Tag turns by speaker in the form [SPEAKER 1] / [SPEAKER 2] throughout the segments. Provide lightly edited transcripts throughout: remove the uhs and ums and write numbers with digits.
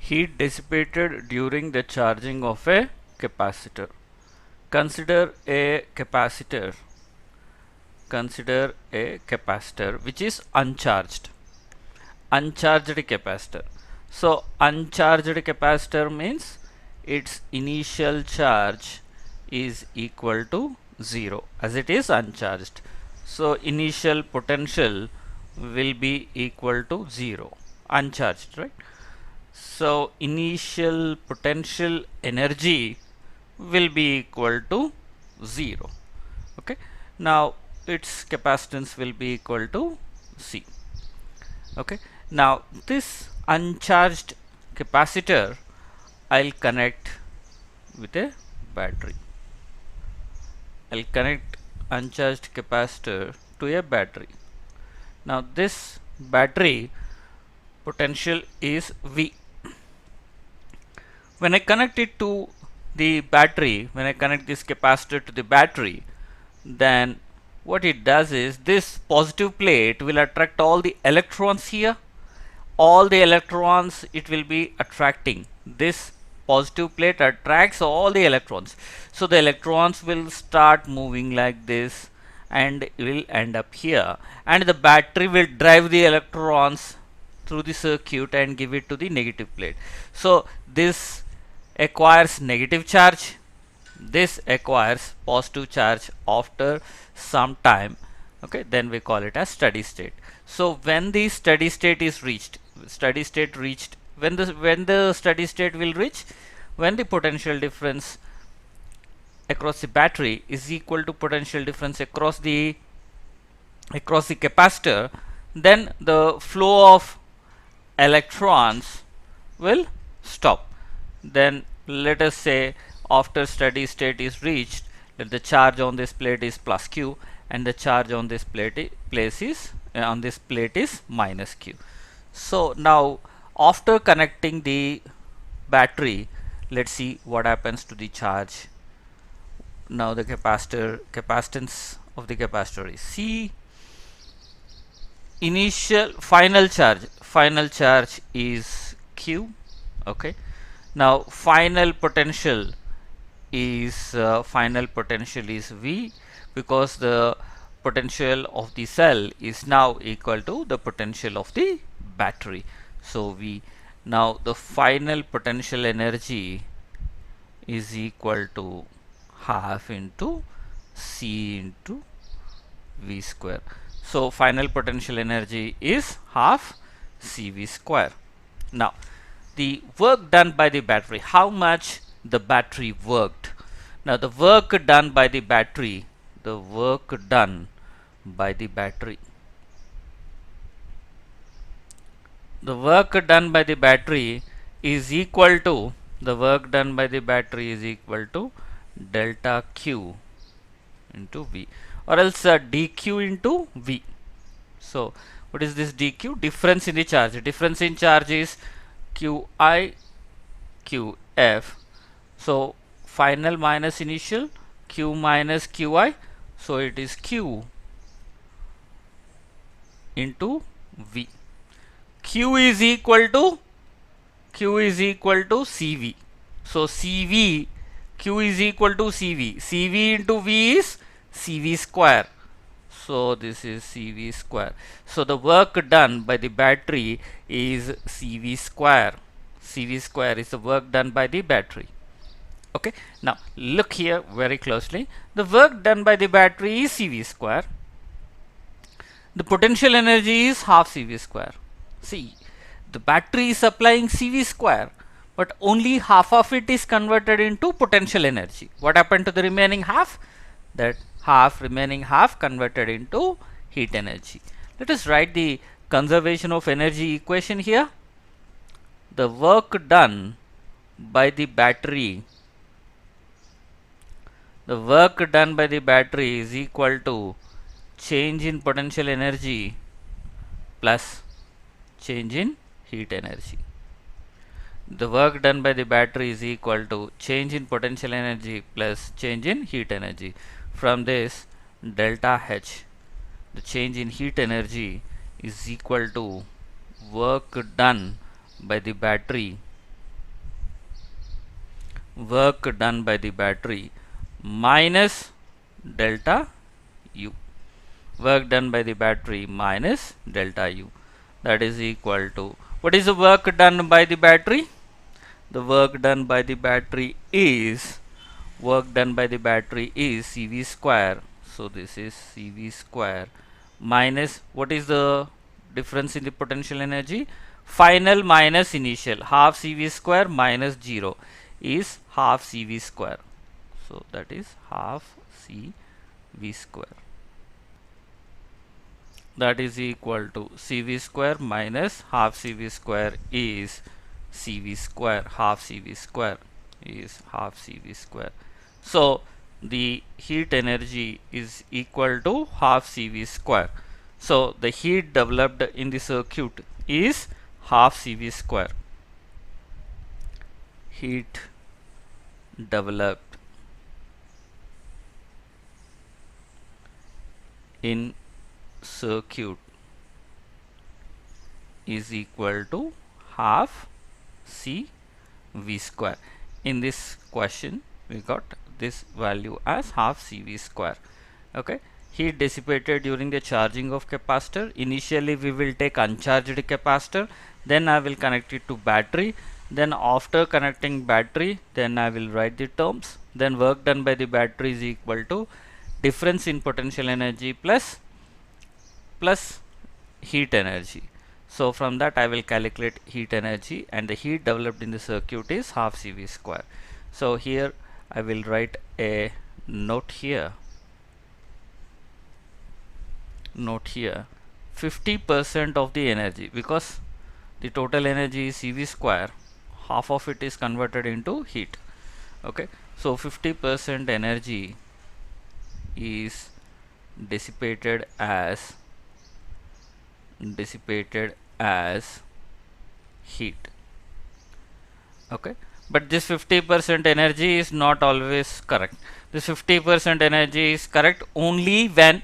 [SPEAKER 1] Heat dissipated during the charging of a capacitor. Consider a capacitor. Consider a capacitor which is uncharged. Uncharged capacitor. So uncharged capacitor means its initial charge is equal to 0 as it is uncharged. So initial potential will be equal to 0, uncharged, right? So initial potential energy will be equal to 0. Okay. Now its capacitance will be equal to C. Okay. Now this uncharged capacitor I'll connect with a battery. I'll connect uncharged capacitor to a battery. Now this battery potential is V. When I connect it to the battery, when I connect this capacitor to the battery, then what it does is this positive plate will attract all the electrons here. All the electrons it will be attracting. This positive plate attracts all the electrons. So the electrons will start moving like this and will end up here. And the battery will drive the electrons through the circuit and give it to the negative plate. So this acquires negative charge, this acquires positive charge after some time. Okay, then we call it as steady state. So when the steady state is reached, when the steady state will reach, when the potential difference across the battery is equal to potential difference across the capacitor, then the flow of electrons will stop. Then let us say after steady state is reached, that the charge on this plate is plus q and the charge on this plate is minus q. So now after connecting the battery, let's see what happens to the charge. Now the capacitance of the capacitor is C. Final charge is q. Okay. Now final potential is V, because the potential of the cell is now equal to the potential of the battery. So V, now the final potential energy is equal to half into C into V square. So final potential energy is half CV square. Now the work done by the battery, how much the battery worked. Now the work done by the battery, the work done by the battery is equal to delta Q into V, or else dq into V. So what is this dq? Difference in the charge. Difference in charge is qi qf. So final minus initial, q minus qi, so it is q into V. Q is equal to CV. So CV, Q is equal to CV. CV into V is CV square. So this is CV square. So the work done by the battery is CV square. CV square is the work done by the battery. Okay. Now look here very closely. The work done by the battery is CV square. The potential energy is half CV square. See, the battery is supplying CV square, but only half of it is converted into potential energy. What happened to the remaining half? That remaining half converted into heat energy. Let us write the conservation of energy equation here. The work done by the battery is equal to change in potential energy plus change in heat energy. The work done by the battery is equal to change in potential energy plus change in heat energy. From this, delta H, the change in heat energy, is equal to work done by the battery work done by the battery minus delta U. Work done by the battery minus delta U, that is equal to, what is the work done by the battery? The work done by the battery is CV square. So this is CV square minus, what is the difference in the potential energy? Final minus initial, half CV square minus 0 is half CV square. So that is half CV square, that is equal to CV square minus half CV square is CV square, half CV square is half CV square. So the heat energy is equal to half CV square. So the heat developed in the circuit is half CV square. Heat developed in circuit is equal to half CV square. In this question we got this value as half CV square. Okay, heat dissipated during the charging of capacitor. Initially we will take uncharged capacitor, then I will connect it to battery, then after connecting battery, then I will write the terms. Then work done by the battery is equal to difference in potential energy plus heat energy. So from that I will calculate heat energy, and the heat developed in the circuit is half CV square. So here I will write a note here. 50% of the energy, because the total energy is CV square, half of it is converted into heat. Okay, so 50% energy is dissipated as heat. Okay, but this 50% energy is not always correct. This 50% energy is correct only when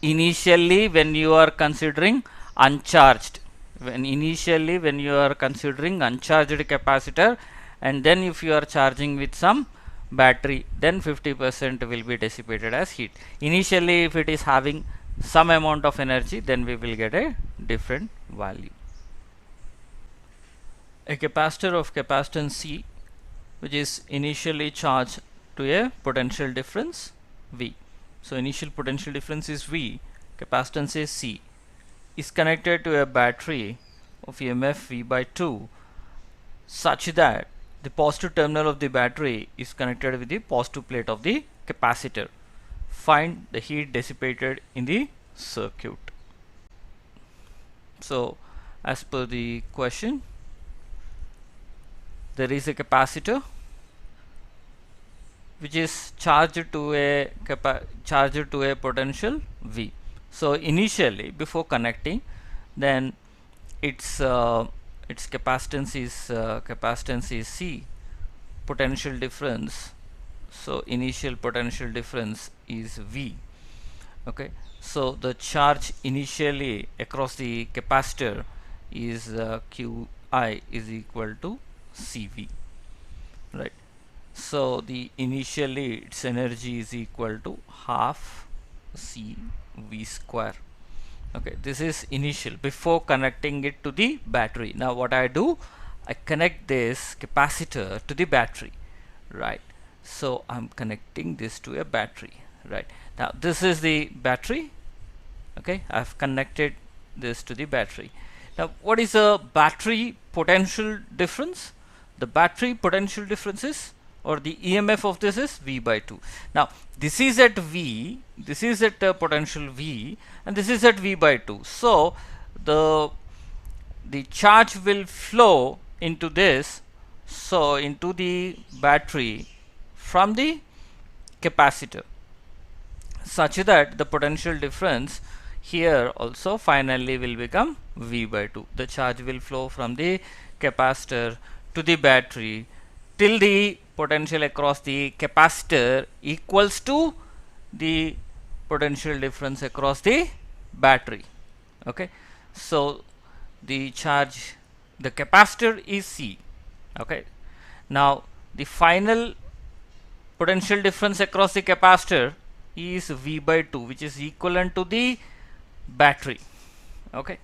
[SPEAKER 1] initially when you are considering uncharged, when you are considering uncharged capacitor, and then if you are charging with some battery, then 50% will be dissipated as heat. Initially if it is having some amount of energy, then we will get a different value. A capacitor of capacitance C, which is initially charged to a potential difference V. So initial potential difference is V, capacitance is C, is connected to a battery of EMF V by 2 such that the positive terminal of the battery is connected with the positive plate of the capacitor. Find the heat dissipated in the circuit. So as per the question, there is a capacitor which is charged to a potential V. So initially before connecting, then its capacitance is C, potential difference, so initial potential difference is V. Okay, so the charge initially across the capacitor is Qi is equal to CV, right? So the initially its energy is equal to half CV square. Okay, this is initial before connecting it to the battery. Now what I do, I connect this capacitor to the battery, right? So I'm connecting this to a battery, right? Now this is the battery. Okay, I've connected this to the battery. Now what is a battery potential difference? The battery potential difference is, or the EMF of this is V by 2. Now this is at V, this is at potential V, and this is at V by 2. So the charge will flow into this, so into the battery from the capacitor, such that the potential difference here also finally will become V by 2. The charge will flow from the capacitor to the battery till the potential across the capacitor equals to the potential difference across the battery. Okay, so the charge, the capacitor is C. Okay, now the final potential difference across the capacitor is V by 2, which is equivalent to the battery. Okay,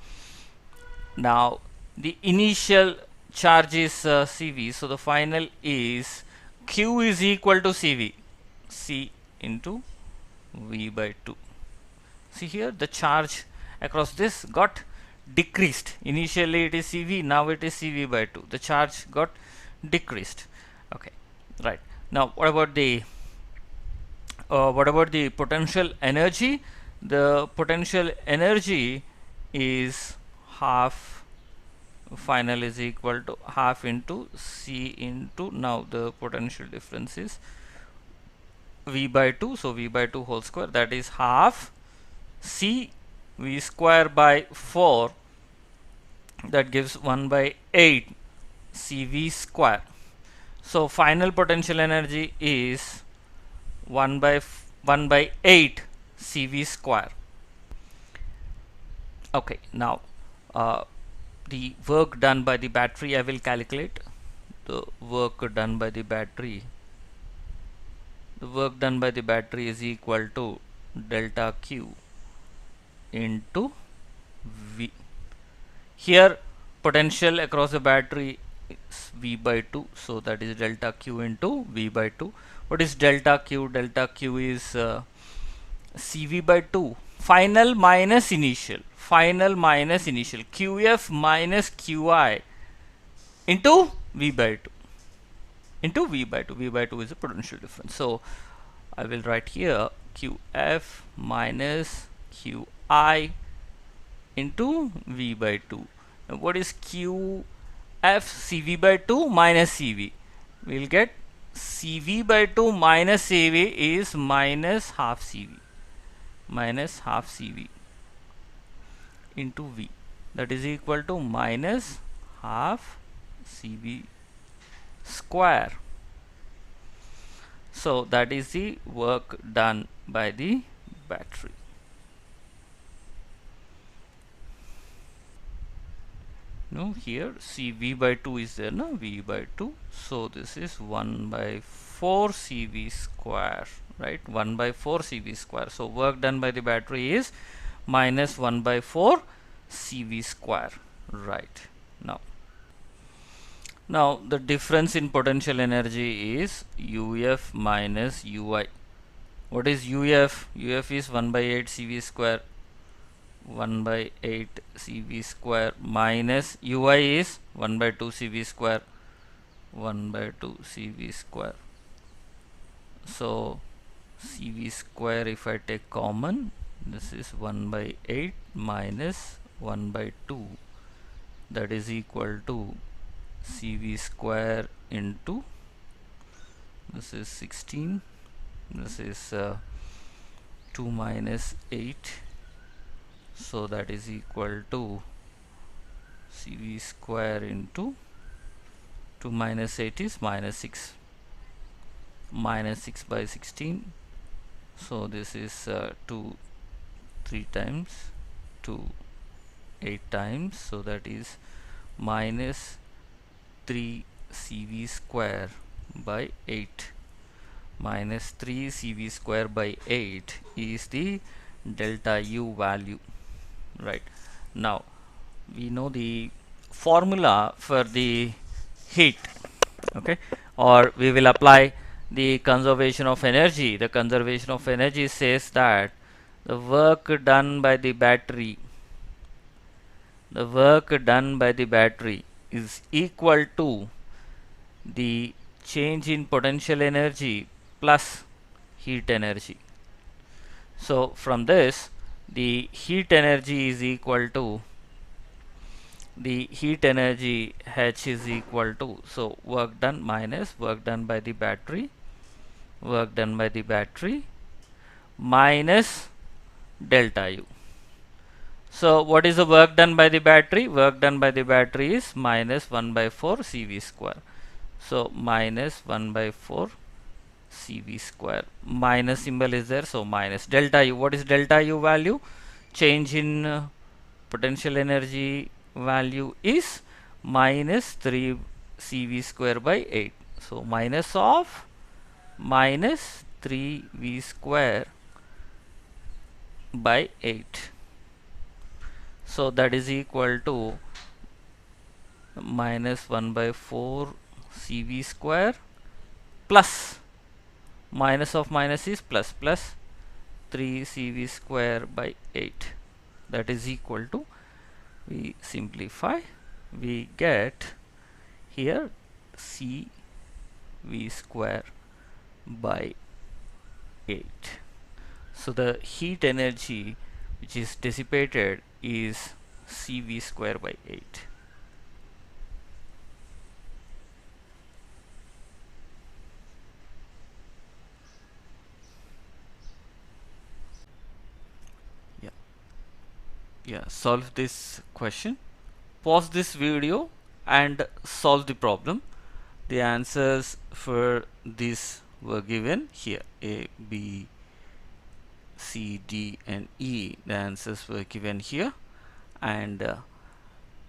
[SPEAKER 1] now the initial charge is CV, so the final is Q is equal to CV, C into V by 2. See here, the charge across this got decreased. Initially it is CV, now it is CV by 2. The charge got decreased. Okay, right. Now what about the potential energy? The potential energy is half, final is equal to half into C into, now the potential difference is V by 2, so V by 2 whole square, that is half C V square by 4, that gives 1 by 8 CV square. So final potential energy is 1 by 8 CV square. Okay, now the work done by the battery I will calculate. The work done by the battery is equal to delta Q into V. Here potential across the battery is V by 2, so that is delta Q into V by 2. What is delta Q? Delta Q is CV by 2, final minus initial, QF minus QI into V by 2, V by 2 is the potential difference. So I will write here QF minus QI into V by 2. Now what is QF? CV by 2 minus CV. We will get CV by 2 minus CV is minus half CV, into V, that is equal to minus half CV square. So that is the work done by the battery. Now here CV by 2 is there, no? V by 2, so this is 1 by 4 CV square, right? 1 by 4 CV square. So work done by the battery is minus 1 by 4 CV square, right? Now the difference in potential energy is UF minus UI. What is UF? UF is 1 by 8 CV square, 1 by 8 CV square minus UI is 1 by 2 CV square, 1 by 2 CV square. So CV square, if I take common, this is 1 by 8 minus 1 by 2, that is equal to CV square into, this is 16, this is 2 minus 8, so that is equal to CV square into 2 minus 8 is minus 6, minus 6 by 16, so this is 2 3 times, 2 8 times, so that is minus 3 CV square by 8. Minus 3 CV square by 8 is the delta U value, right? Now we know the formula for the heat, okay, or we will apply the conservation of energy. The conservation of energy says that the work done by the battery is equal to the change in potential energy plus heat energy. So from this, the heat energy is equal to, the heat energy H is equal to, so work done minus work done by the battery, minus delta U. So what is the work done by the battery? Work done by the battery is minus 1 by 4 CV square. So minus 1 by 4 CV square. Minus symbol is there, so minus delta U. What is delta U value? Change in potential energy value is minus 3 CV square by 8. So minus of minus 3v square by 8. So that is equal to minus 1 by 4 cv square plus minus of minus is plus plus 3 cv square by 8. That is equal to, we simplify, we get here cv square by 8. So the heat energy which is dissipated is cv square by 8. Yeah, yeah, solve this question. Pause this video and solve the problem. The answers for this were given here: A, B, C, D, and E. The answers were given here, and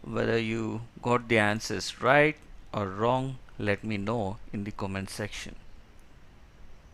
[SPEAKER 1] whether you got the answers right or wrong, let me know in the comment section.